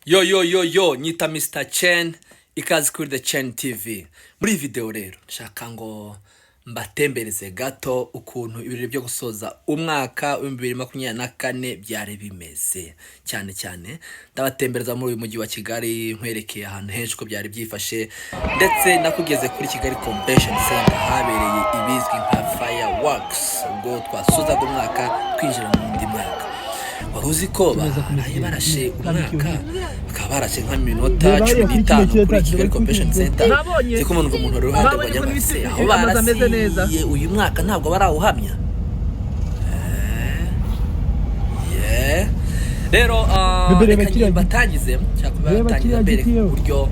Yo, nyita Mr. Chen, ikaze kuri The Chen TV. Muri video rero, nshaka ngo mbatembereze gato ukuntu ibirori byo gusoza umwaka wa 2024 byari bimeze. Cyane ndabatembereza muri uyu mujyi wa Kigali, nkwerekeye ahantu henshi ko byari byifashe, ndetse nakugeze kuri Kigali Convention Center habereye ibizwi nka fireworks, ubwo twasozaga umwaka twinjira mu ndi mwaka. Waruzi ko baraye barashe umwaka, bakaba barashe nka minota 15 kuri Kigali Convention Center. Ziko umuntu rero hande bajya aho barasiye uyu mwaka ntabwo barawuhamya. Rero reka batangize cyakubatangiza mbere buryo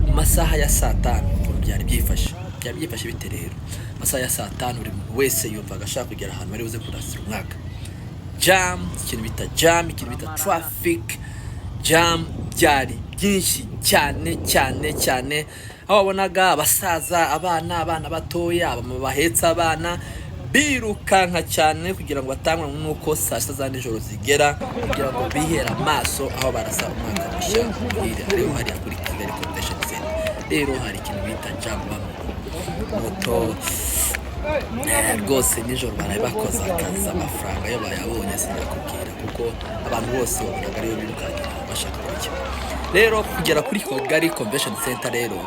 mu masaha ya saa 5 byari byifashe bite rero. Masaha ya saa 5 buri muntu wese yumvaga ashaka kugera ahantu bari buze kurasira umwaka. Jam, ikintu bita traffic jam byari byinshi cyane aho wabonaga abasaza, abana batoya, abamama bahetsa abana birukanka cyane kugira ngo batangwe nuko saa 6 za nijoro zigera kugira ngo bihera amaso aho barasa umwaka mushya. Rero hari kuri Kigali Convention Center rero hari ikintu bita jam moto rwose nijoro baraye bakoze akazi, amafaranga yo bayabonye sinakubwira kuko abantu bose babonaga ariyo birukanka bashaka kujya. Rero kugera kuri Kigali Convention Center rero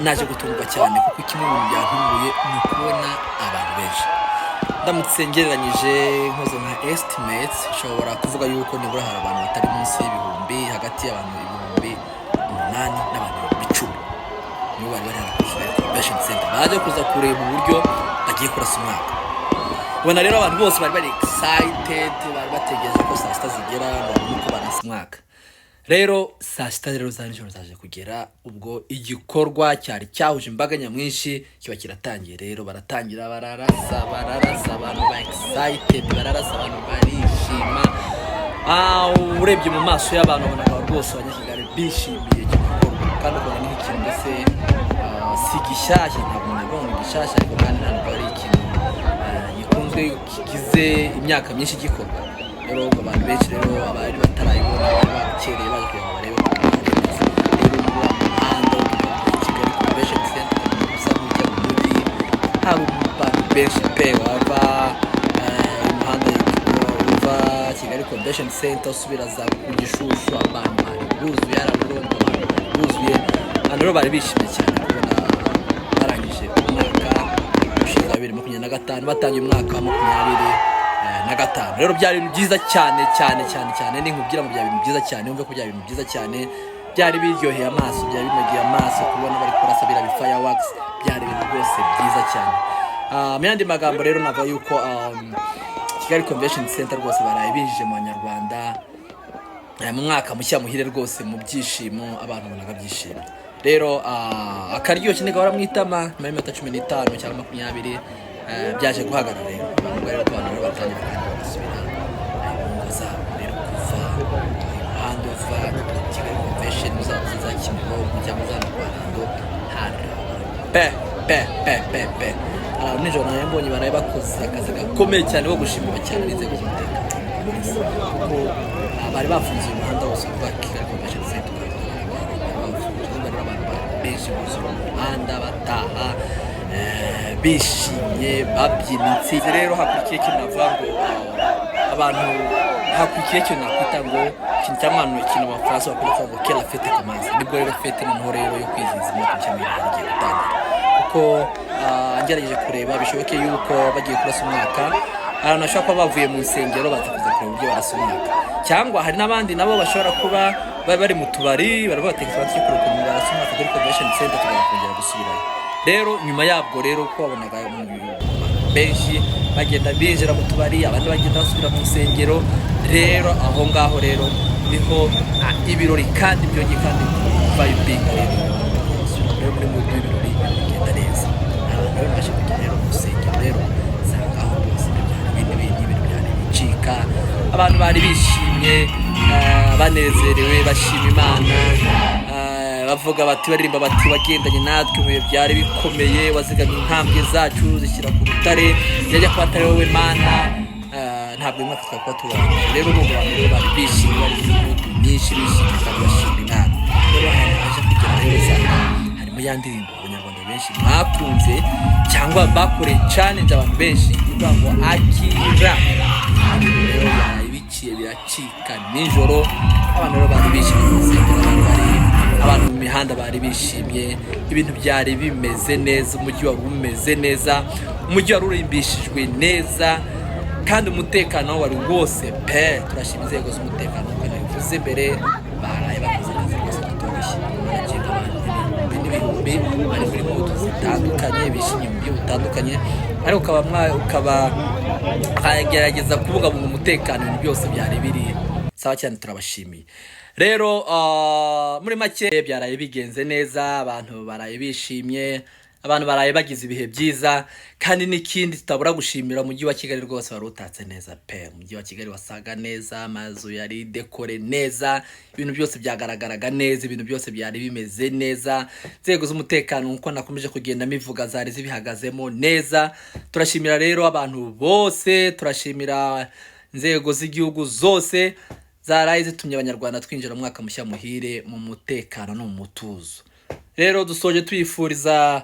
naje gutungwa cyane kuko kimwe mu byantunguye ni kubona abantu benshi. Ndamutse ngereranyije nkoze nka estimates, ushobora kuvuga yuko nibura hari abantu batari munsi y'ibihumbi, hagati y'abantu 8 n'abantu 10 nibo bari bari kuri Convention Center baje kuza kureba uburyo bagiye kurasa umwaka. Ubona rero abantu bose bari excited, bari bategereje ko saa 6 zigera ngo barasa umwaka. Rero saa 6 rero za nijoro zaje kugera, ubwo igikorwa cyari cyahuje imbaga nyamwinshi kiba kiratangiye. Rero baratangira bararasa abantu ba excited, bararasa abantu barishima. Urebye mu maso y'abantu ubona rwose abanyakigali bishimiye igikorwa, kandi ubona ni ikintu mbese si gishyashya, ntabwo nabonye gishyashya, ariko kandi ntabwo ari ikintu gikunzwe kigize imyaka myinshi gikorwa. Rero abantu benshi rero abari batarayibona bakereye baje kugira barebe ko rero umuhanda Kigali Convention Center usa n'ujya mu mujyi, hari abantu benshi pe bava umuhanda uva Kigali Convention Center usubira za ku Gishushu, abantu buzuye aramurongo, buzuye abantu rero bari bishimye cyane kubona barangije umwaka ushize 2025 batangiye umwaka wa 2025. Rero byari ibintu byiza cyane ni nkubwira mu byari ibintu byiza cyane, umve ko byari ibintu byiza cyane, byari biryoheye amaso, byari binogeye amaso kubona bari kurasa bira fireworks, byari ibintu byose byiza cyane. Mu yandi magambo rero navuga yuko Kigali Convention Center rwose baraye binjije mu Banyarwanda mu mwaka mushya muhire rwose mu byishimo, abantu bonaga byishimo. Rero akaryoshye ni gahora mwitama muri minota 15 cyangwa 20 byaje guhagarara. Rero abantu batangira gusubira mu zabo rero kuva handi uva Kigali Convention za Kimironko kujya mu zabo Rwanda hari pe nijoro nayo mbonye baraye bakoze akazi gakomeye cyane wo gushimira cyane n'inzego z'umutekano kuko bari bafunze umuhanda wose wa Kigali Convention Center. Abantu benshi mu muhanda bataha bishimye babyinitse. Rero hakurikiye ikintu navuga ngo abantu hakurikiye ikintu nakwita ngo ikintu cy'amano, ikintu abafaransa bakwita ngo kera fete commence. Nibwo rero fete noneho rero yo kwizihiza imyaka cy'amira igiye gutangira, kuko ngerageje kureba bishoboke yuko bagiye kurasa umwaka abantu bashobora kuba bavuye mu nsengero baza kuza kureba uburyo barasa umwaka, cyangwa hari n'abandi nabo bashobora kuba bari mu tubari bari batekereza cyo kuruka mu barasa umwaka kuri Convention Center tukongera gusubirayo. Rero nyuma yabwo rero ko babonaga benshi bagenda binjira mu tubari, abandi bagenda basubira mu nsengero. Rero aho ngaho rero niho ibirori kandi byongeye kandi vibinga rero muri mu birori bigenda neza. Rero baje kujya rero mu nsengero, rero sanga aho bose byari ibintu byari bicika, abantu bari bishimye banezerewe bashima Imana, bavuga bati baririmba bati wagendanye natwe mu bihe byari bikomeye, wazigamye intambwe zacu zishyira ku rutare, yajya kwa atari wowe Mana, ntabwo imwaka twakwa tubona. Rero n'ubu abantu bari bishimye bari myinshi bishimye kandi bashima Imana. Rero ahantu haje kugera rero usanga harimo ya ndirimbo abanyarwanda benshi mwakunze cyangwa bakore challenge abantu benshi ivuga ngo akira. Rero yarabiciye biracika nijoro, abantu rero bari bishimye, abantu mu mihanda bari bishimye, ibintu byari bimeze neza, umujyi wari umeze neza, umujyi wari urimbishijwe neza kandi umutekano wari wose pe. Turashima inzego z'umutekano kuko bivuze mbere baraye bakoze neza rwose tutoroshye. Baragenga abantu n'ibihumbi bari muri moto zitandukanye bishimye mu buryo butandukanye, ariko ukagerageza kubungabunga umutekano, ibintu byose byari biri sawa cyane. Turabashimiye rero. Muri make byaraye bigenze neza, abantu baraye bishimye, abantu baraye bagize ibihe byiza. Kandi n'ikindi tutabura gushimira umujyi wa Kigali rwose wari utatse neza pe. Umujyi wa Kigali wasaga neza, amazu yari dekore neza, ibintu byose byagaragaraga neza, ibintu byose byari bimeze neza. Nzego z'umutekano nkuko nakomeje kugenda mivuga zari zibihagazemo neza. Turashimira rero abantu bose, turashimira nzego z'igihugu zose zaraye zitumye abanyarwanda twinjira mu mwaka mushya muhire mu mutekano no mu mutuzo. Rero dusoje tuyifuriza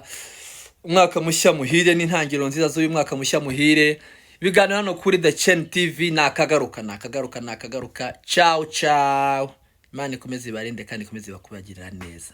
umwaka mushya muhire n'intangiriro nziza z'uyu mwaka mushya muhire. Ibiganiro hano kuri The Chain TV nakagaruka. Ciao ciao. Imana ikomeze ibarinde kandi ikomeze bakubagirira neza.